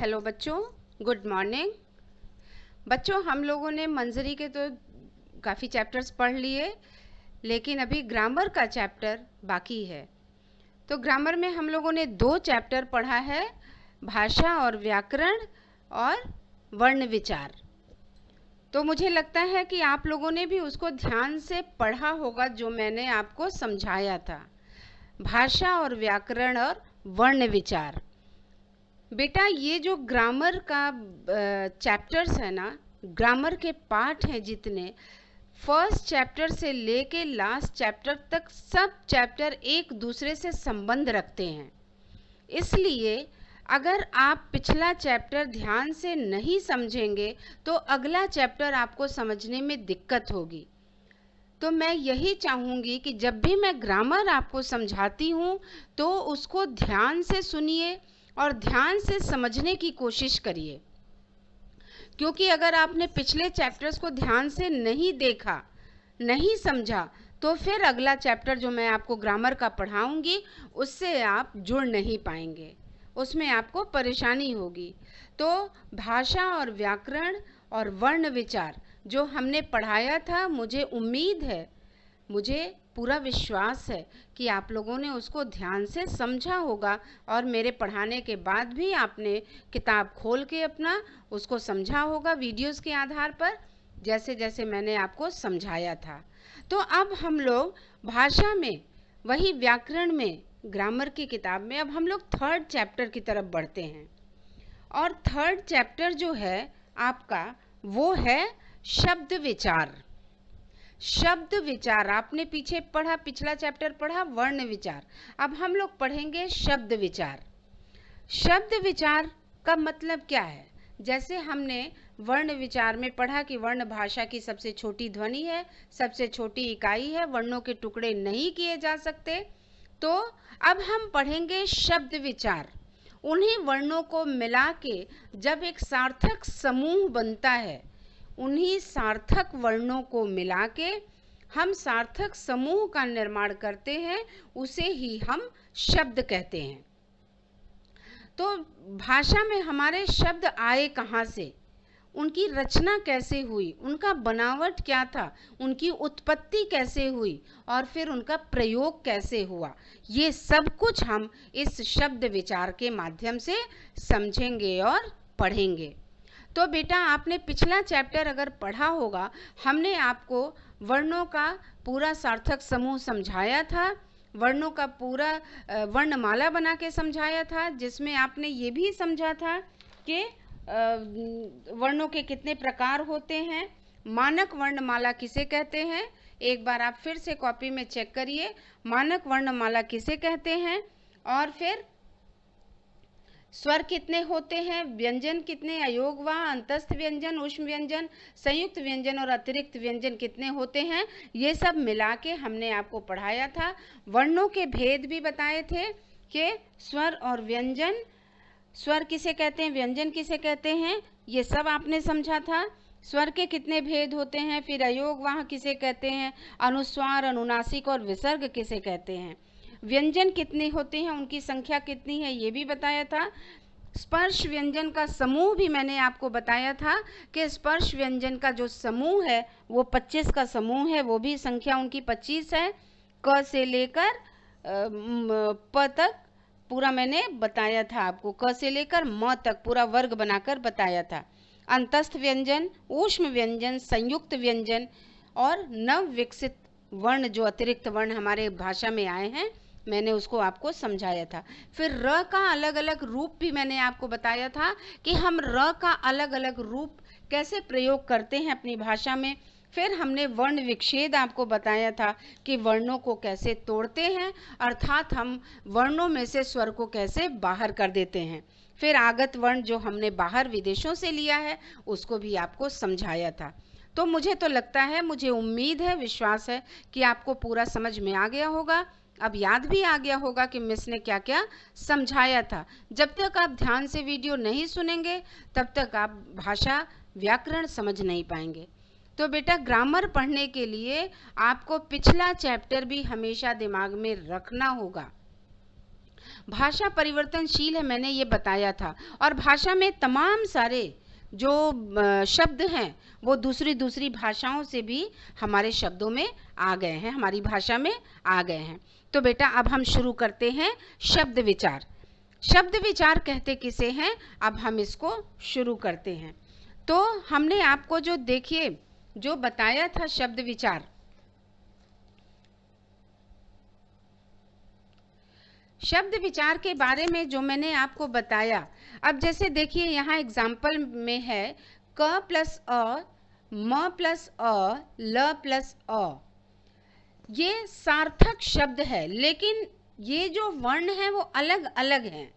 Hello बच्चों, good morning. बच्चों, हम लोगों ने मंजरी के तो काफ़ी चैप्टर्स पढ़ लिए, लेकिन अभी ग्रामर का चैप्टर बाकी है। तो ग्रामर में हम लोगों ने 2 चैप्टर पढ़ा है, भाषा और व्याकरण और वर्ण विचार। तो मुझे लगता है कि आप लोगों ने भी उसको ध्यान से पढ़ा होगा जो मैंने आपको समझाया था। भाषा और व्याकरण और वर्ण विचार। बेटा, ये जो ग्रामर का चैप्टर्स है ना, ग्रामर के पार्ट हैं जितने, फर्स्ट चैप्टर से लेके लास्ट चैप्टर तक सब चैप्टर एक दूसरे से संबंध रखते हैं। इसलिए अगर आप पिछला चैप्टर ध्यान से नहीं समझेंगे तो अगला चैप्टर आपको समझने में दिक्कत होगी। तो मैं यही चाहूँगी कि जब भी मैं ग्रामर आपको समझाती हूँ तो उसको ध्यान से सुनिए और ध्यान से समझने की कोशिश करिए, क्योंकि अगर आपने पिछले चैप्टर्स को ध्यान से नहीं देखा, नहीं समझा, तो फिर अगला चैप्टर जो मैं आपको ग्रामर का पढ़ाऊंगी उससे आप जुड़ नहीं पाएंगे, उसमें आपको परेशानी होगी। तो भाषा और व्याकरण और वर्ण विचार जो हमने पढ़ाया था, मुझे उम्मीद है, मुझे पूरा विश्वास है कि आप लोगों ने उसको ध्यान से समझा होगा और मेरे पढ़ाने के बाद भी आपने किताब खोल के अपना उसको समझा होगा वीडियोस के आधार पर, जैसे जैसे मैंने आपको समझाया था। तो अब हम लोग भाषा में, वही व्याकरण में, ग्रामर की किताब में अब हम लोग 3rd चैप्टर की तरफ बढ़ते हैं। और 3rd चैप्टर जो है आपका, वो है शब्द विचार। शब्द विचार आपने पीछे पढ़ा, पिछला चैप्टर पढ़ा वर्ण विचार, अब हम लोग पढ़ेंगे शब्द विचार। शब्द विचार का मतलब क्या है? जैसे हमने वर्ण विचार में पढ़ा कि वर्ण भाषा की सबसे छोटी ध्वनि है, सबसे छोटी इकाई है, वर्णों के टुकड़े नहीं किए जा सकते। तो अब हम पढ़ेंगे शब्द विचार। उन्हीं वर्णों को मिला के जब एक सार्थक समूह बनता है, उन्हीं सार्थक वर्णों को मिला के हम सार्थक समूह का निर्माण करते हैं, उसे ही हम शब्द कहते हैं। तो भाषा में हमारे शब्द आए कहाँ से, उनकी रचना कैसे हुई, उनका बनावट क्या था, उनकी उत्पत्ति कैसे हुई और फिर उनका प्रयोग कैसे हुआ, ये सब कुछ हम इस शब्द विचार के माध्यम से समझेंगे और पढ़ेंगे। तो बेटा, आपने पिछला चैप्टर अगर पढ़ा होगा, हमने आपको वर्णों का पूरा सार्थक समूह समझाया था, वर्णों का पूरा वर्णमाला बना के समझाया था, जिसमें आपने ये भी समझा था कि वर्णों के कितने प्रकार होते हैं, मानक वर्णमाला किसे कहते हैं। एक बार आप फिर से कॉपी में चेक करिए, मानक वर्णमाला किसे कहते हैं, और फिर स्वर कितने होते हैं, व्यंजन कितने, अयोगवा, अंतस्थ व्यंजन, ऊष्म व्यंजन, संयुक्त व्यंजन और अतिरिक्त व्यंजन कितने होते हैं, ये सब मिला के हमने आपको पढ़ाया था। वर्णों के भेद भी बताए थे कि स्वर और व्यंजन, स्वर किसे कहते हैं, व्यंजन किसे कहते हैं, ये सब आपने समझा था। स्वर के कितने भेद होते हैं, फिर अयोगवाह किसे कहते हैं, अनुस्वार, अनुनासिक और विसर्ग किसे कहते हैं, व्यंजन कितने होते हैं, उनकी संख्या कितनी है, ये भी बताया था। स्पर्श व्यंजन का समूह भी मैंने आपको बताया था कि स्पर्श व्यंजन का जो समूह है वो 25 का समूह है, वो भी संख्या उनकी 25 है। क से लेकर प तक पूरा मैंने बताया था आपको, क से लेकर म तक पूरा वर्ग बनाकर बताया था। अंतस्थ व्यंजन, ऊष्म व्यंजन, संयुक्त व्यंजन और नव विकसित वर्ण जो अतिरिक्त वर्ण हमारे भाषा में आए हैं, मैंने उसको आपको समझाया था। फिर र का अलग अलग रूप भी मैंने आपको बताया था कि हम र का अलग अलग रूप कैसे प्रयोग करते हैं अपनी भाषा में। फिर हमने वर्ण विच्छेद आपको बताया था कि वर्णों को कैसे तोड़ते हैं, अर्थात हम वर्णों में से स्वर को कैसे बाहर कर देते हैं। फिर आगत वर्ण जो हमने बाहर विदेशों से लिया है, उसको भी आपको समझाया था। तो मुझे तो लगता है, मुझे उम्मीद है, विश्वास है कि आपको पूरा समझ में आ गया होगा। अब याद भी आ गया होगा कि मिस ने क्या क्या समझाया था। जब तक आप ध्यान से वीडियो नहीं सुनेंगे तब तक आप भाषा व्याकरण समझ नहीं पाएंगे। तो बेटा, ग्रामर पढ़ने के लिए आपको पिछला चैप्टर भी हमेशा दिमाग में रखना होगा। भाषा परिवर्तनशील है, मैंने ये बताया था। और भाषा में तमाम सारे जो शब्द हैं वो दूसरी दूसरी भाषाओं से भी हमारे शब्दों में आ गए हैं, हमारी भाषा में आ गए हैं। तो बेटा अब हम शुरू करते हैं शब्द विचार। शब्द विचार कहते किसे हैं, अब हम इसको शुरू करते हैं। तो हमने आपको जो देखिए जो बताया था शब्द विचार, शब्द विचार के बारे में जो मैंने आपको बताया, अब जैसे देखिए यहाँ एग्जाम्पल में है क प्लस अ, म प्लस अ, ल प्लस अ। ये सार्थक शब्द है, लेकिन ये जो वर्ण है वो अलग अलग हैं,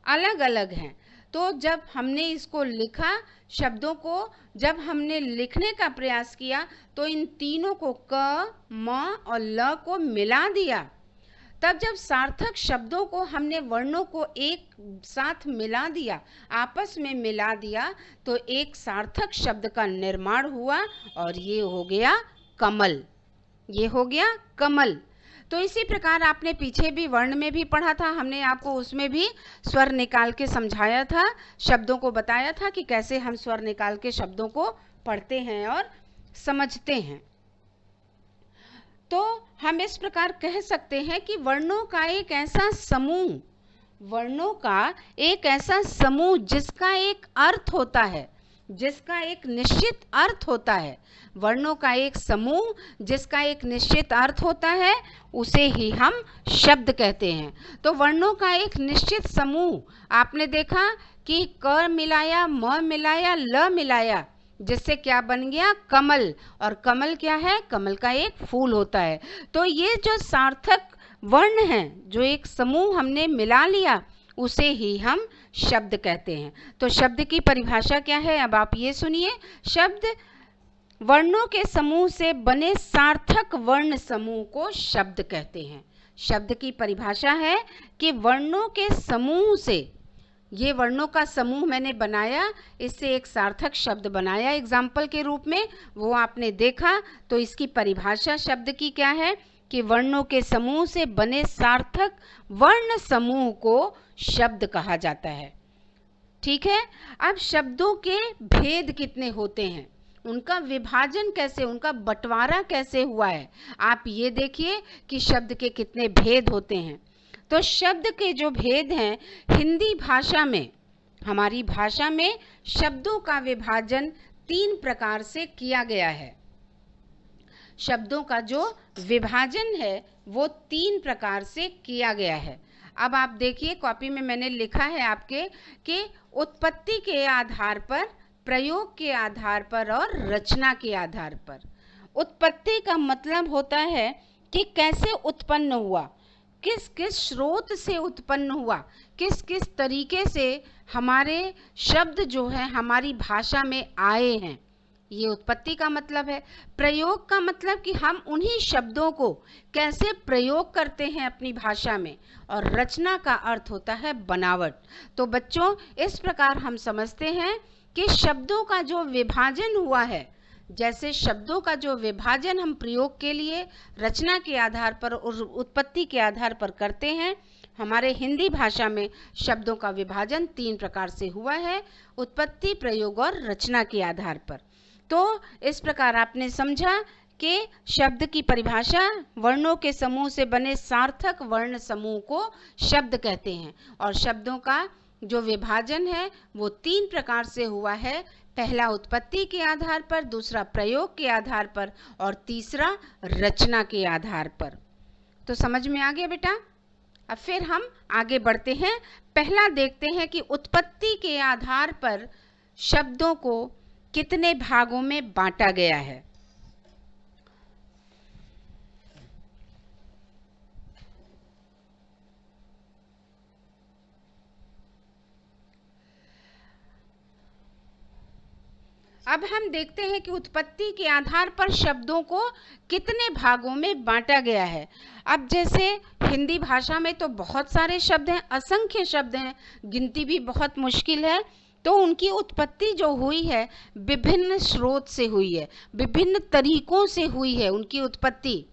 अलग अलग हैं। तो जब हमने इसको लिखा, शब्दों को जब हमने लिखने का प्रयास किया तो इन तीनों को क, म और ल को मिला दिया। तब जब सार्थक शब्दों को हमने वर्णों को एक साथ मिला दिया, आपस में मिला दिया, तो एक सार्थक शब्द का निर्माण हुआ और ये हो गया कमल। ये हो गया कमल। तो इसी प्रकार आपने पीछे भी वर्ण में भी पढ़ा था, हमने आपको उसमें भी स्वर निकाल के समझाया था, शब्दों को बताया था कि कैसे हम स्वर निकाल के शब्दों को पढ़ते हैं और समझते हैं। तो हम इस प्रकार कह सकते हैं कि वर्णों का एक ऐसा समूह, वर्णों का एक ऐसा समूह जिसका एक अर्थ होता है, जिसका एक निश्चित अर्थ होता है, वर्णों का एक समूह जिसका एक निश्चित अर्थ होता है, उसे ही हम शब्द कहते हैं। तो वर्णों का एक निश्चित समूह, आपने देखा कि क मिलाया, म मिलाया, ल मिलाया, जिससे क्या बन गया कमल। और कमल क्या है, कमल का एक फूल होता है। तो ये जो सार्थक वर्ण हैं, जो एक समूह हमने मिला लिया, उसे ही हम शब्द कहते हैं। तो शब्द की परिभाषा क्या है, अब आप ये सुनिए। शब्द वर्णों के समूह से बने सार्थक वर्ण समूह को शब्द कहते हैं। शब्द की परिभाषा है कि वर्णों के समूह से, ये वर्णों का समूह मैंने बनाया, इससे एक सार्थक शब्द बनाया एग्जाम्पल के रूप में, वो आपने देखा। तो इसकी परिभाषा शब्द की क्या है कि वर्णों के समूह से बने सार्थक वर्ण समूह को शब्द कहा जाता है। ठीक है। अब शब्दों के भेद कितने होते हैं, उनका विभाजन कैसे, उनका बंटवारा कैसे हुआ है, आप ये देखिए कि शब्द के कितने भेद होते हैं। तो शब्द के जो भेद हैं, हिंदी भाषा में, हमारी भाषा में शब्दों का विभाजन 3 प्रकार से किया गया है। शब्दों का जो विभाजन है वो 3 प्रकार से किया गया है। अब आप देखिए कॉपी में मैंने लिखा है आपके कि उत्पत्ति के आधार पर, प्रयोग के आधार पर और रचना के आधार पर। उत्पत्ति का मतलब होता है कि कैसे उत्पन्न हुआ, किस किस स्रोत से उत्पन्न हुआ, किस किस तरीके से हमारे शब्द जो है हमारी भाषा में आए हैं, ये उत्पत्ति का मतलब है। प्रयोग का मतलब कि हम उन्हीं शब्दों को कैसे प्रयोग करते हैं अपनी भाषा में। और रचना का अर्थ होता है बनावट। तो बच्चों इस प्रकार हम समझते हैं कि शब्दों का जो विभाजन हुआ है, जैसे शब्दों का जो विभाजन हम प्रयोग के लिए रचना के आधार पर और उत्पत्ति के आधार पर करते हैं, हमारे हिंदी भाषा में शब्दों का विभाजन 3 प्रकार से हुआ है, उत्पत्ति, प्रयोग और रचना के आधार पर। तो इस प्रकार आपने समझा कि शब्द की परिभाषा, वर्णों के समूह से बने सार्थक वर्ण समूह को शब्द कहते हैं। और शब्दों का जो विभाजन है वो 3 प्रकार से हुआ है, पहला उत्पत्ति के आधार पर, दूसरा प्रयोग के आधार पर और तीसरा रचना के आधार पर। तो समझ में आ गया बेटा। अब फिर हम आगे बढ़ते हैं। पहला देखते हैं कि उत्पत्ति के आधार पर शब्दों को कितने भागों में बांटा गया है। अब हम देखते हैं कि उत्पत्ति के आधार पर शब्दों को कितने भागों में बांटा गया है। अब जैसे हिंदी भाषा में तो बहुत सारे शब्द हैं, असंख्य शब्द हैं, गिनती भी बहुत मुश्किल है। तो उनकी उत्पत्ति जो हुई है विभिन्न स्रोत से हुई है, विभिन्न तरीकों से हुई है उनकी उत्पत्ति।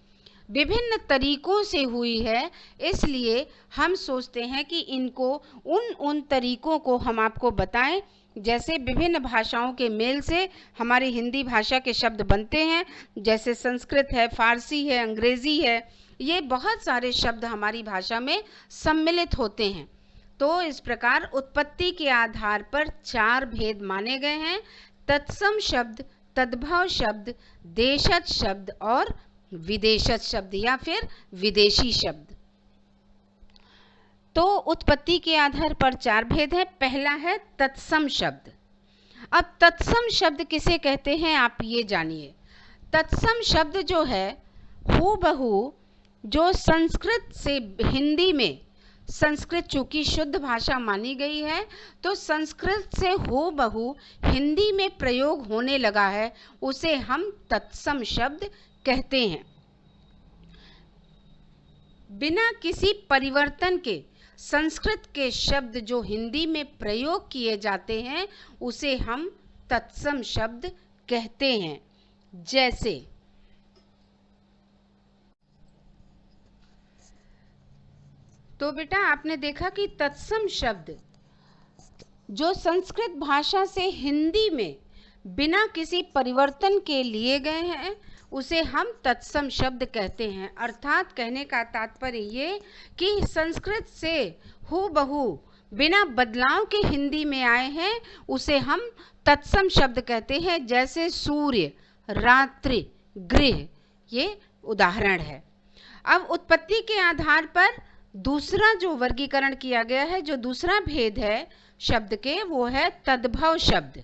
विभिन्न तरीकों से हुई है, इसलिए हम सोचते हैं कि इनको उन तरीकों को हम आपको बताएं। जैसे विभिन्न भाषाओं के मेल से हमारी हिंदी भाषा के शब्द बनते हैं, जैसे संस्कृत है, फारसी है, अंग्रेजी है, ये बहुत सारे शब्द हमारी भाषा में सम्मिलित होते हैं। तो इस प्रकार उत्पत्ति के आधार पर 4 भेद माने गए हैं: तत्सम शब्द, तद्भव शब्द, देशज शब्द और विदेशज शब्द या फिर विदेशी शब्द। तो उत्पत्ति के आधार पर 4 भेद है। पहला है तत्सम शब्द। अब तत्सम शब्द किसे कहते हैं आप ये जानिए। तत्सम शब्द जो है हूबहू जो संस्कृत से हिंदी में, संस्कृत चूंकि शुद्ध भाषा मानी गई है तो संस्कृत से हूबहू हिंदी में प्रयोग होने लगा है, उसे हम तत्सम शब्द कहते हैं। बिना किसी परिवर्तन के संस्कृत के शब्द जो हिंदी में प्रयोग किए जाते हैं उसे हम तत्सम शब्द कहते हैं। जैसे तो बेटा आपने देखा कि तत्सम शब्द जो संस्कृत भाषा से हिंदी में बिना किसी परिवर्तन के लिए गए हैं उसे हम तत्सम शब्द कहते हैं। अर्थात कहने का तात्पर्य ये कि संस्कृत से हूबहू बिना बदलाव के हिंदी में आए हैं, उसे हम तत्सम शब्द कहते हैं। जैसे सूर्य, रात्रि, गृह, ये उदाहरण है। अब उत्पत्ति के आधार पर दूसरा जो वर्गीकरण किया गया है, जो दूसरा भेद है शब्द के, वो है तद्भव शब्द।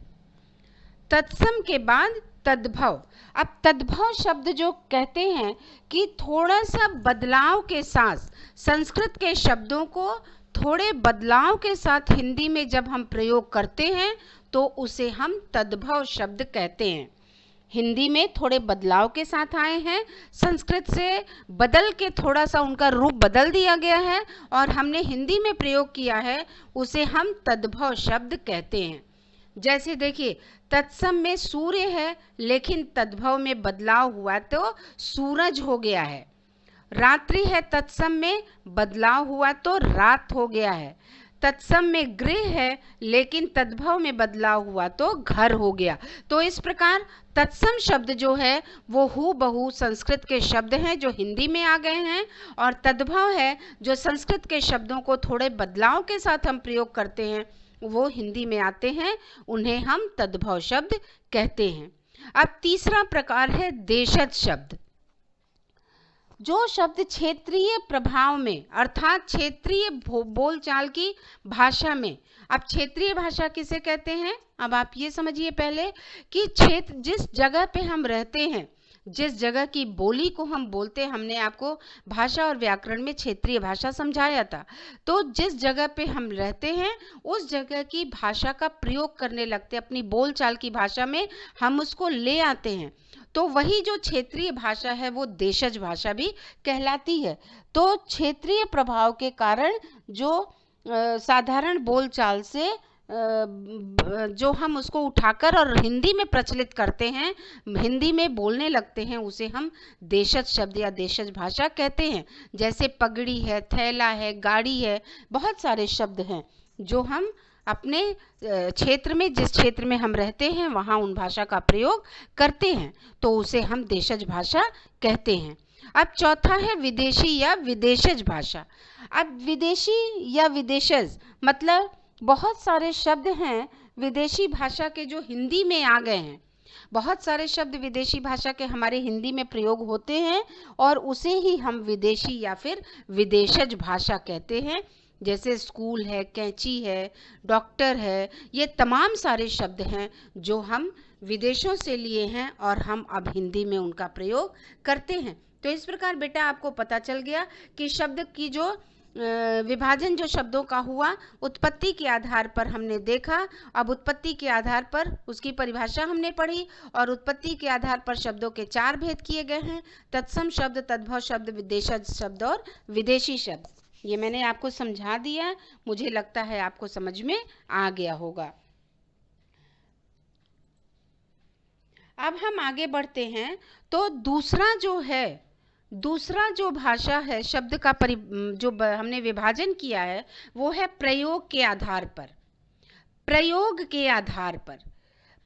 तत्सम के बाद तद्भव। अब तद्भव शब्द जो कहते हैं कि थोड़ा सा बदलाव के साथ संस्कृत के शब्दों को थोड़े बदलाव के साथ हिंदी में जब हम प्रयोग करते हैं तो उसे हम तद्भव शब्द कहते हैं। हिंदी में थोड़े बदलाव के साथ आए हैं, संस्कृत से बदल के थोड़ा सा उनका रूप बदल दिया गया है और हमने हिंदी में प्रयोग किया है, उसे हम तद्भव शब्द कहते हैं। जैसे देखिए, तत्सम में सूर्य है लेकिन तद्भव में बदलाव हुआ तो सूरज हो गया है। रात्रि है, तत्सम में बदलाव हुआ तो रात हो गया है। तत्सम में गृह है लेकिन तद्भव में बदलाव हुआ तो घर हो गया। तो इस प्रकार तत्सम शब्द जो है वो हूबहू संस्कृत के शब्द हैं जो हिंदी में आ गए हैं, और तद्भव है जो संस्कृत के शब्दों को थोड़े बदलाव के साथ हम प्रयोग करते हैं, वो हिंदी में आते हैं, उन्हें हम तद्भव शब्द कहते हैं। अब तीसरा प्रकार है देशज शब्द। जो शब्द क्षेत्रीय प्रभाव में अर्थात क्षेत्रीय बोलचाल की भाषा में, अब क्षेत्रीय भाषा किसे कहते हैं, अब आप ये समझिए पहले कि क्षेत्र जिस जगह पे हम रहते हैं, जिस जगह की बोली को हम बोलते हैं, हमने आपको भाषा और व्याकरण में क्षेत्रीय भाषा समझाया था। तो जिस जगह पे हम रहते हैं उस जगह की भाषा का प्रयोग करने लगते हैं, अपनी बोलचाल की भाषा में हम उसको ले आते हैं, तो वही जो क्षेत्रीय भाषा है वो देशज भाषा भी कहलाती है। तो क्षेत्रीय प्रभाव के कारण जो साधारण बोलचाल से जो हम उसको उठाकर और हिंदी में प्रचलित करते हैं, हिंदी में बोलने लगते हैं, उसे हम देशज शब्द या देशज भाषा कहते हैं। जैसे पगड़ी है, थैला है, गाड़ी है, बहुत सारे शब्द हैं जो हम अपने क्षेत्र में, जिस क्षेत्र में हम रहते हैं वहाँ उन भाषा का प्रयोग करते हैं, तो उसे हम देशज भाषा कहते हैं। अब चौथा है विदेशी या विदेशज भाषा। अब विदेशी या विदेशज मतलब बहुत सारे शब्द हैं विदेशी भाषा के जो हिंदी में आ गए हैं, बहुत सारे शब्द विदेशी भाषा के हमारे हिंदी में प्रयोग होते हैं और उसे ही हम विदेशी या फिर विदेशज भाषा कहते हैं। जैसे स्कूल है, कैंची है, डॉक्टर है, ये तमाम सारे शब्द हैं जो हम विदेशों से लिए हैं और हम अब हिंदी में उनका प्रयोग करते हैं। तो इस प्रकार बेटा आपको पता चल गया कि शब्द की जो विभाजन जो शब्दों का हुआ उत्पत्ति के आधार पर हमने देखा। अब उत्पत्ति के आधार पर उसकी परिभाषा हमने पढ़ी और उत्पत्ति के आधार पर शब्दों के 4 भेद किए गए हैं: तत्सम शब्द, तद्भव शब्द, विदेशज शब्द और विदेशी शब्द। ये मैंने आपको समझा दिया, मुझे लगता है आपको समझ में आ गया होगा। अब हम आगे बढ़ते हैं। तो दूसरा जो है दूसरा जो भाषा है शब्द का हमने विभाजन किया है वो है प्रयोग के आधार पर। प्रयोग के आधार पर,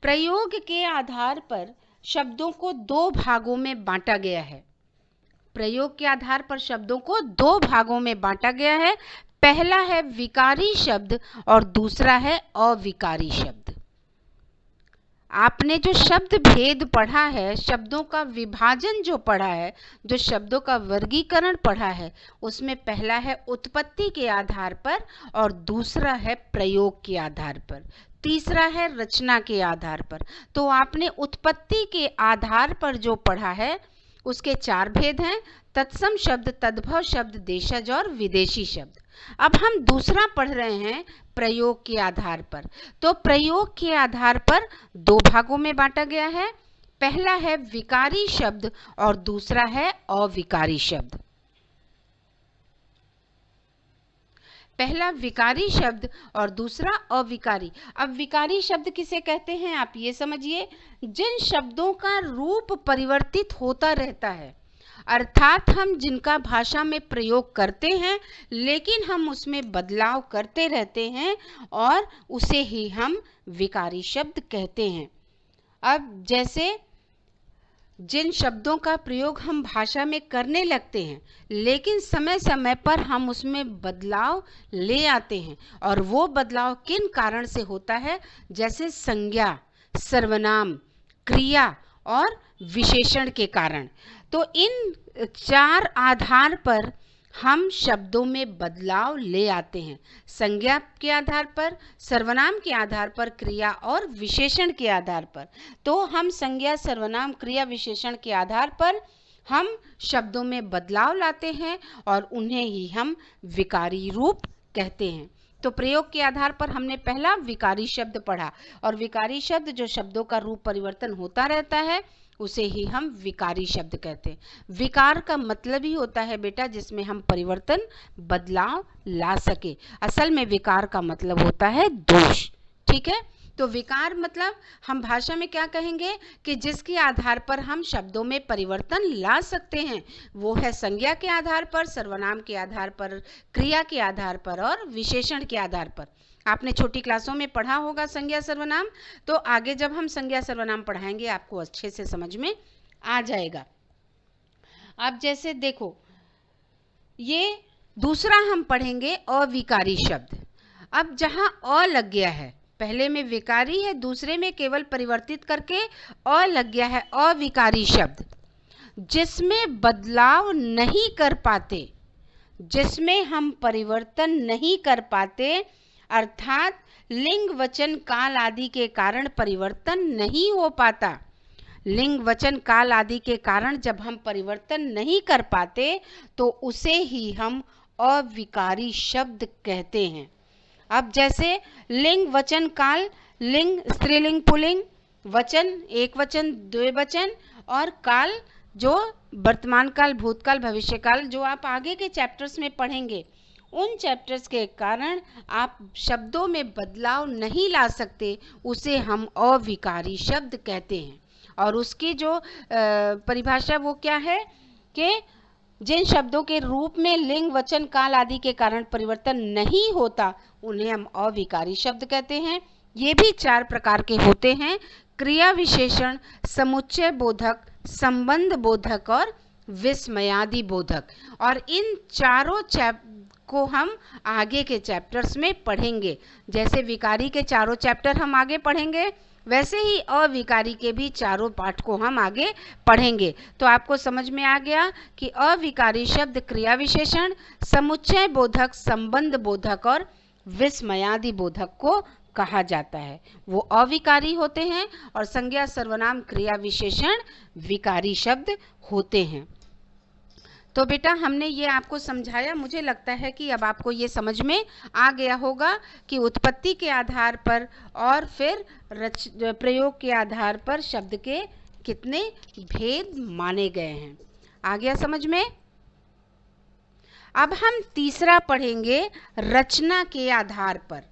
प्रयोग के आधार पर शब्दों को दो भागों में बांटा गया है। प्रयोग के आधार पर शब्दों को दो भागों में बांटा गया है। पहला है विकारी शब्द और दूसरा है अविकारी शब्द। आपने जो शब्द भेद पढ़ा है, शब्दों का विभाजन जो पढ़ा है, जो शब्दों का वर्गीकरण पढ़ा है, उसमें पहला है उत्पत्ति के आधार पर और दूसरा है प्रयोग के आधार पर, तीसरा है रचना के आधार पर। तो आपने उत्पत्ति के आधार पर जो पढ़ा है उसके चार भेद हैं, तत्सम शब्द, तद्भव शब्द, देशज और विदेशी शब्द। अब हम दूसरा पढ़ रहे हैं प्रयोग के आधार पर। तो प्रयोग के आधार पर दो भागों में बांटा गया है। पहला है विकारी शब्द और दूसरा है अविकारी शब्द। पहला विकारी शब्द और दूसरा अविकारी। अब विकारी शब्द किसे कहते हैं आप ये समझिए, जिन शब्दों का रूप परिवर्तित होता रहता है, अर्थात हम जिनका भाषा में प्रयोग करते हैं लेकिन हम उसमें बदलाव करते रहते हैं और उसे ही हम विकारी शब्द कहते हैं। अब जैसे जिन शब्दों का प्रयोग हम भाषा में करने लगते हैं लेकिन समय समय पर हम उसमें बदलाव ले आते हैं, और वो बदलाव किन कारण से होता है, जैसे संज्ञा, सर्वनाम, क्रिया और विशेषण के कारण। तो इन चार आधार पर हम शब्दों में बदलाव ले आते हैं। संज्ञा के आधार पर, सर्वनाम के आधार पर, क्रिया और विशेषण के आधार पर। तो हम संज्ञा, सर्वनाम, क्रिया, विशेषण के आधार पर हम शब्दों में बदलाव लाते हैं और उन्हें ही हम विकारी रूप कहते हैं। तो प्रयोग के आधार पर हमने पहला विकारी शब्द पढ़ा, और विकारी शब्द जो शब्दों का रूप परिवर्तन होता रहता है उसे ही हम विकारी शब्द कहते हैं। विकार का मतलब ही होता है बेटा जिसमें हम परिवर्तन, बदलाव ला सके। असल में विकार का मतलब होता है दोष। ठीक है, तो विकार मतलब हम भाषा में क्या कहेंगे कि जिसके आधार पर हम शब्दों में परिवर्तन ला सकते हैं, वो है संज्ञा के आधार पर, सर्वनाम के आधार पर, क्रिया के आधार पर और विशेषण के आधार पर। आपने छोटी क्लासों में पढ़ा होगा संज्ञा सर्वनाम, तो आगे जब हम संज्ञा सर्वनाम पढ़ाएंगे आपको अच्छे से समझ में आ जाएगा। अब जैसे देखो, ये दूसरा हम पढ़ेंगे अविकारी शब्द। अब जहां अ लग गया है, पहले में विकारी है, दूसरे में केवल परिवर्तित करके अ लग गया है, अविकारी शब्द जिसमें बदलाव नहीं कर पाते, जिसमें हम परिवर्तन नहीं कर पाते, अर्थात लिंग, वचन, काल आदि के कारण परिवर्तन नहीं हो पाता। लिंग, वचन, काल आदि के कारण जब हम परिवर्तन नहीं कर पाते तो उसे ही हम अविकारी शब्द कहते हैं। अब जैसे लिंग, वचन, काल, लिंग स्त्रीलिंग पुल्लिंग, वचन एक वचन द्विवचन, और काल जो वर्तमान काल, भूतकाल, भविष्यकाल, जो आप आगे के चैप्टर्स में पढ़ेंगे, उन चैप्टर्स के कारण आप शब्दों में बदलाव नहीं ला सकते, उसे हम अविकारी शब्द कहते हैं। और उसकी जो परिभाषा वो क्या है कि जिन शब्दों के रूप में लिंग, वचन, काल आदि के कारण परिवर्तन नहीं होता उन्हें हम अविकारी शब्द कहते हैं। ये भी चार प्रकार के होते हैं: क्रिया विशेषण, समुच्चय बोधक, संबंध बोधक और विस्मयादि बोधक। और इन चारों को हम आगे के चैप्टर्स में पढ़ेंगे। जैसे विकारी के चारों चैप्टर हम आगे पढ़ेंगे, वैसे ही अविकारी के भी चारों पाठ को हम आगे पढ़ेंगे। तो आपको समझ में आ गया कि अविकारी शब्द क्रिया विशेषण, समुच्चय बोधक, संबंध बोधक और विस्मयादि बोधक को कहा जाता है, वो अविकारी होते हैं, और संज्ञा, सर्वनाम, क्रिया विशेषण विकारी शब्द होते हैं। तो बेटा हमने ये आपको समझाया, मुझे लगता है कि अब आपको ये समझ में आ गया होगा कि उत्पत्ति के आधार पर और फिर प्रयोग के आधार पर शब्द के कितने भेद माने गए हैं। आ गया समझ में? अब हम तीसरा पढ़ेंगे रचना के आधार पर।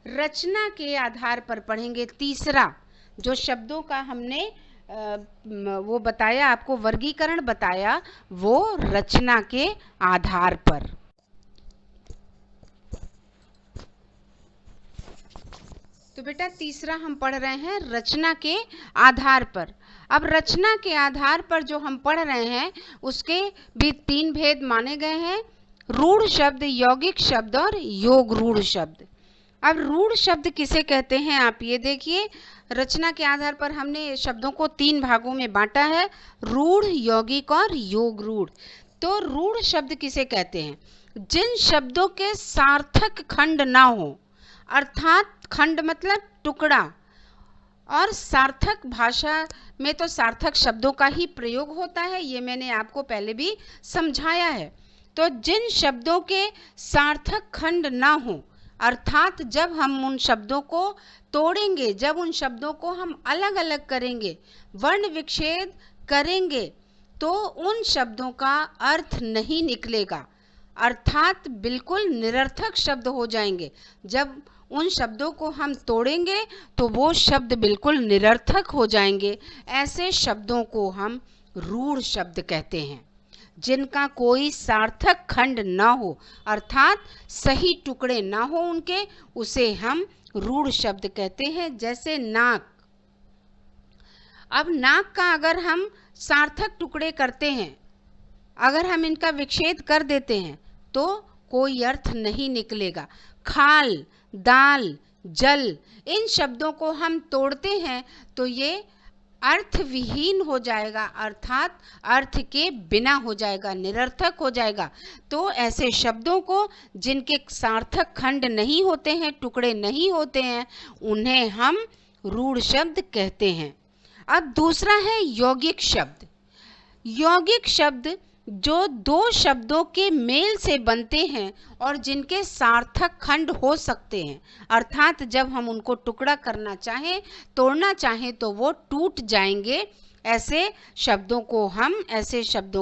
रचना के आधार पर पढ़ेंगे तीसरा, जो शब्दों का हमने वो बताया, आपको वर्गीकरण बताया, वो रचना के आधार पर। तो बेटा तीसरा हम पढ़ रहे हैं रचना के आधार पर। अब रचना के आधार पर जो हम पढ़ रहे हैं उसके भी 3 भेद माने गए हैं, रूढ़ शब्द, यौगिक शब्द और योग रूढ़ शब्द। अब रूढ़ शब्द किसे कहते हैं आप ये देखिए, रचना के आधार पर हमने शब्दों को 3 भागों में बांटा है, रूढ़, यौगिक और योग रूढ़। तो रूढ़ शब्द किसे कहते हैं? जिन शब्दों के सार्थक खंड ना हो, अर्थात खंड मतलब टुकड़ा, और सार्थक भाषा में तो सार्थक शब्दों का ही प्रयोग होता है, ये मैंने आपको पहले भी समझाया है। तो जिन शब्दों के सार्थक खंड ना हो, अर्थात जब हम उन शब्दों को तोड़ेंगे, जब उन शब्दों को हम अलग अलग करेंगे, वर्ण विच्छेद करेंगे, तो उन शब्दों का अर्थ नहीं निकलेगा, अर्थात बिल्कुल निरर्थक शब्द हो जाएंगे। जब उन शब्दों को हम तोड़ेंगे तो वो शब्द बिल्कुल निरर्थक हो जाएंगे। ऐसे शब्दों को हम रूढ़ शब्द कहते हैं, जिनका कोई सार्थक खंड ना हो, अर्थात सही टुकड़े ना हो उनके, उसे हम रूढ़ शब्द कहते हैं। जैसे नाक। अब नाक का अगर हम सार्थक टुकड़े करते हैं, अगर हम इनका विच्छेद कर देते हैं तो कोई अर्थ नहीं निकलेगा। खाल, दाल, जल, इन शब्दों को हम तोड़ते हैं तो ये अर्थ विहीन हो जाएगा, अर्थात अर्थ के बिना हो जाएगा, निरर्थक हो जाएगा। तो ऐसे शब्दों को जिनके सार्थक खंड नहीं होते हैं, टुकड़े नहीं होते हैं, उन्हें हम रूढ़ शब्द कहते हैं। अब दूसरा है यौगिक शब्द। यौगिक शब्द जो 2 शब्दों के मेल से बनते हैं और जिनके सार्थक खंड हो सकते हैं, अर्थात जब हम उनको टुकड़ा करना चाहें, तोड़ना चाहें तो वो टूट जाएंगे, ऐसे शब्दों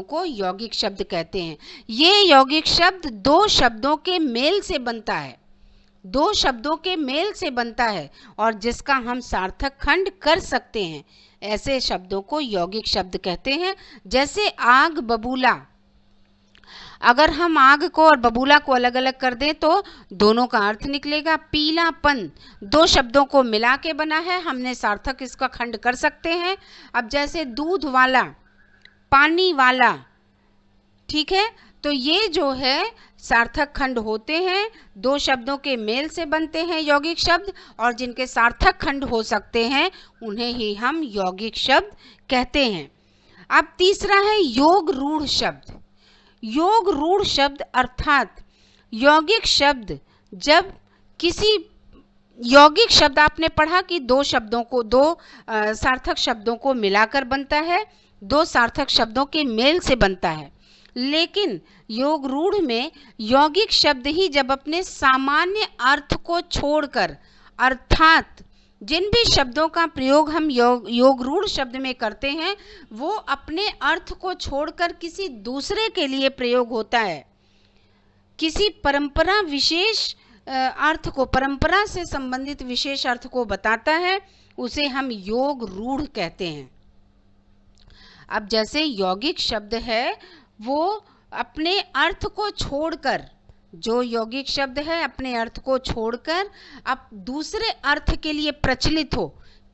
को यौगिक शब्द कहते हैं। ये यौगिक शब्द 2 शब्दों के मेल से बनता है, 2 शब्दों के मेल से बनता है और जिसका हम सार्थक खंड कर सकते हैं, ऐसे शब्दों को यौगिक शब्द कहते हैं। जैसे आग, बबूला। अगर हम आग को और बबूला को अलग अलग कर दें तो दोनों का अर्थ निकलेगा। पीलापन 2 शब्दों को मिला के बना है, हमने सार्थक इसका खंड कर सकते हैं। अब जैसे दूध वाला, पानी वाला, ठीक है, तो ये जो है सार्थक खंड होते हैं, 2 शब्दों के मेल से बनते हैं यौगिक शब्द, और जिनके सार्थक खंड हो सकते हैं उन्हें ही हम यौगिक शब्द कहते हैं। अब तीसरा है योग रूढ़ शब्द। योग रूढ़ शब्द अर्थात यौगिक शब्द, जब किसी यौगिक शब्द आपने पढ़ा कि 2 शब्दों को, 2 सार्थक शब्दों को मिलाकर बनता है, 2 सार्थक शब्दों के मेल से बनता है। लेकिन योग रूढ़ में यौगिक शब्द ही जब अपने सामान्य अर्थ को छोड़कर, अर्थात जिन भी शब्दों का प्रयोग हम योग रूढ़ शब्द में करते हैं वो अपने अर्थ को छोड़कर किसी दूसरे के लिए प्रयोग होता है, किसी परंपरा विशेष अर्थ को, परंपरा से संबंधित विशेष अर्थ को बताता है, उसे हम योग रूढ़ कहते हैं। अब जैसे यौगिक शब्द है वो अपने अर्थ को छोड़कर, जो यौगिक शब्द है अपने अर्थ को छोड़कर अब दूसरे अर्थ के लिए प्रचलित हो,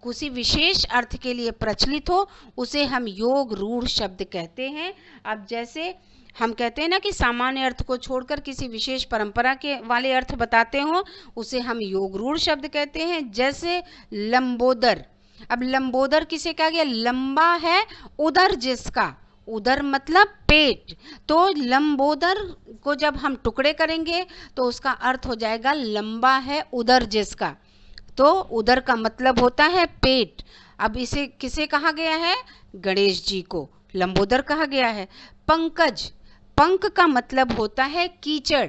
किसी विशेष अर्थ के लिए प्रचलित हो, उसे हम योग रूढ़ शब्द कहते हैं। अब जैसे हम कहते हैं ना कि सामान्य अर्थ को छोड़कर किसी विशेष परंपरा के वाले अर्थ बताते हो, उसे हम योग रूढ़ शब्द कहते हैं। जैसे लंबोदर। अब लंबोदर किसे कहा गया? लंबा है उदर जिसका, उदर मतलब पेट, तो लंबोदर को जब हम टुकड़े करेंगे तो उसका अर्थ हो जाएगा लंबा है उदर जिसका, तो उदर का मतलब होता है पेट। अब इसे किसे कहा गया है? गणेश जी को लंबोदर कहा गया है। पंकज, पंक का मतलब होता है कीचड़,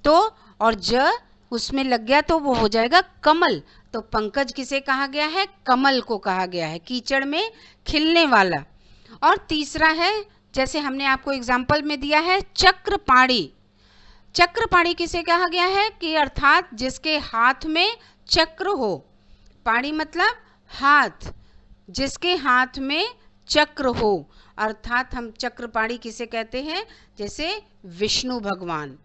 तो और ज उसमें लग गया तो वो हो जाएगा कमल, तो पंकज किसे कहा गया है? कमल को कहा गया है, कीचड़ में खिलने वाला। और तीसरा है, जैसे हमने आपको एग्जाम्पल में दिया है, चक्रपाणी। चक्रपाणी किसे कहा गया है? कि अर्थात जिसके हाथ में चक्र हो, पाणी मतलब हाथ, जिसके हाथ में चक्र हो, अर्थात हम चक्रपाणी किसे कहते हैं, जैसे विष्णु भगवान,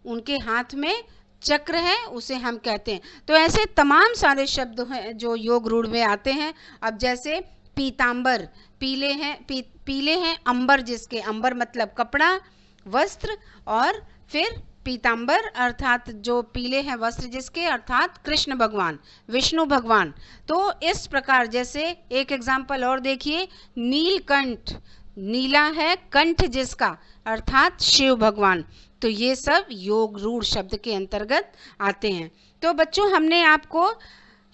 उनके हाथ में चक्र है, उसे हम कहते हैं। तो ऐसे तमाम सारे शब्द हैं जो योग रूढ़ में आते हैं। अब जैसे पीतांबर, पीले हैं, पीले हैं, अंबर, जिसके अंबर मतलब कपड़ा, वस्त्र, और फिर पीतांबर अर्थात जो पीले हैं वस्त्र जिसके, अर्थात कृष्ण भगवान, विष्णु भगवान। तो इस प्रकार, जैसे एक एग्जाम्पल और देखिए, नीलकंठ, नीला है कंठ जिसका, अर्थात शिव भगवान। तो ये सब योग रूढ़ शब्द के अंतर्गत आते हैं। तो बच्चों, हमने आपको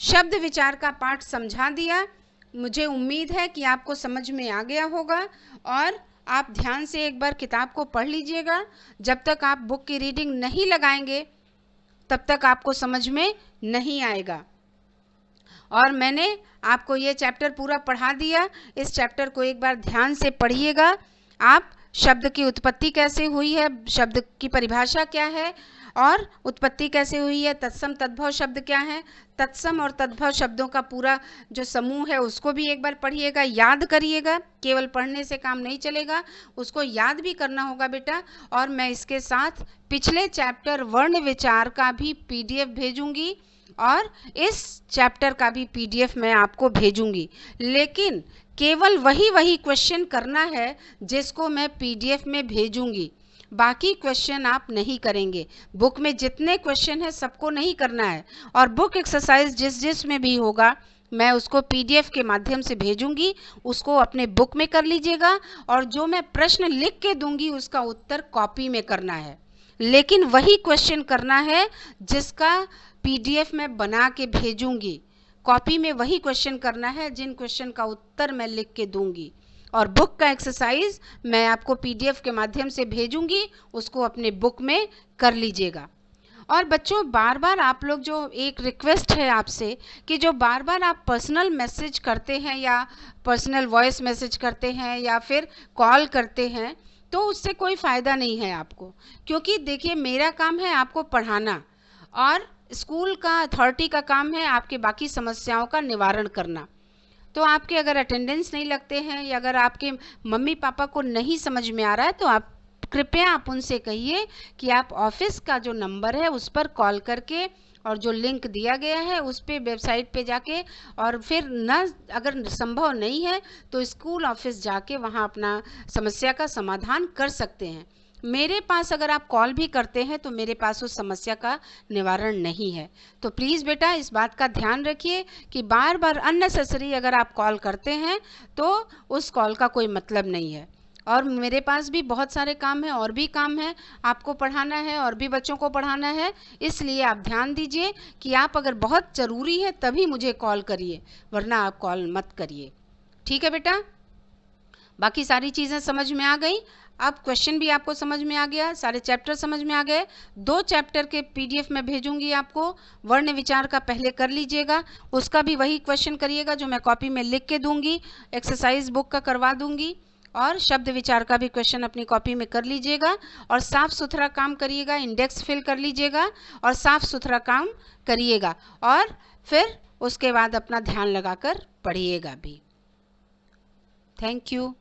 शब्द विचार का पाठ समझा दिया। मुझे उम्मीद है कि आपको समझ में आ गया होगा, और आप ध्यान से एक बार किताब को पढ़ लीजिएगा। जब तक आप बुक की रीडिंग नहीं लगाएंगे तब तक आपको समझ में नहीं आएगा। और मैंने आपको ये चैप्टर पूरा पढ़ा दिया, इस चैप्टर को एक बार ध्यान से पढ़िएगा। आप शब्द की उत्पत्ति कैसे हुई है, शब्द की परिभाषा क्या है और उत्पत्ति कैसे हुई है, तत्सम तद्भव शब्द क्या है, तत्सम और तद्भव शब्दों का पूरा जो समूह है उसको भी एक बार पढ़िएगा, याद करिएगा। केवल पढ़ने से काम नहीं चलेगा, उसको याद भी करना होगा बेटा। और मैं इसके साथ पिछले चैप्टर वर्ण विचार का भी पीडीएफ भेजूंगी, और इस चैप्टर का भी पीडीएफ मैं आपको भेजूंगी। लेकिन केवल वही क्वेश्चन करना है जिसको मैं पीडीएफ में भेजूंगी, बाकी क्वेश्चन आप नहीं करेंगे। बुक में जितने क्वेश्चन है सबको नहीं करना है, और बुक एक्सरसाइज जिस में भी होगा मैं उसको पीडीएफ के माध्यम से भेजूंगी, उसको अपने बुक में कर लीजिएगा। और जो मैं प्रश्न लिख के दूंगी उसका उत्तर कॉपी में करना है, लेकिन वही क्वेश्चन करना है जिसका पीडीएफ में बना के भेजूंगी। कॉपी में वही क्वेश्चन करना है जिन क्वेश्चन का उत्तर मैं लिख के दूंगी, और बुक का एक्सरसाइज मैं आपको पीडीएफ के माध्यम से भेजूंगी, उसको अपने बुक में कर लीजिएगा। और बच्चों, बार बार आप लोग, जो एक रिक्वेस्ट है आपसे कि जो बार बार आप पर्सनल मैसेज करते हैं या पर्सनल वॉइस मैसेज करते हैं या फिर कॉल करते हैं, तो उससे कोई फ़ायदा नहीं है आपको। क्योंकि देखिए, मेरा काम है आपको पढ़ाना, और स्कूल का अथॉरिटी का काम है आपके बाकी समस्याओं का निवारण करना। तो आपके अगर अटेंडेंस नहीं लगते हैं, या अगर आपके मम्मी पापा को नहीं समझ में आ रहा है, तो आप कृपया आप उनसे कहिए कि आप ऑफिस का जो नंबर है उस पर कॉल करके, और जो लिंक दिया गया है उस पे वेबसाइट पे जाके, और फिर न अगर संभव नहीं है तो स्कूल ऑफिस जाके वहाँ अपना समस्या का समाधान कर सकते हैं। मेरे पास अगर आप कॉल भी करते हैं तो मेरे पास उस समस्या का निवारण नहीं है। तो प्लीज़ बेटा, इस बात का ध्यान रखिए कि बार बार अननेसेसरी अगर आप कॉल करते हैं तो उस कॉल का कोई मतलब नहीं है। और मेरे पास भी बहुत सारे काम हैं, और भी काम है, आपको पढ़ाना है और भी बच्चों को पढ़ाना है। इसलिए आप ध्यान दीजिए कि आप अगर बहुत ज़रूरी है तभी मुझे कॉल करिए, वरना आप कॉल मत करिए। ठीक है बेटा? बाकी सारी चीज़ें समझ में आ गई। अब क्वेश्चन भी आपको समझ में आ गया, सारे चैप्टर समझ में आ गए। 2 चैप्टर के पीडीएफ में भेजूंगी आपको। वर्ण विचार का पहले कर लीजिएगा, उसका भी वही क्वेश्चन करिएगा जो मैं कॉपी में लिख के दूंगी, एक्सरसाइज बुक का करवा दूंगी। और शब्द विचार का भी क्वेश्चन अपनी कॉपी में कर लीजिएगा, और साफ सुथरा काम करिएगा, इंडेक्स फिल कर लीजिएगा और साफ सुथरा काम करिएगा, और फिर उसके बाद अपना ध्यान लगाकर पढ़िएगा भी। Thank you.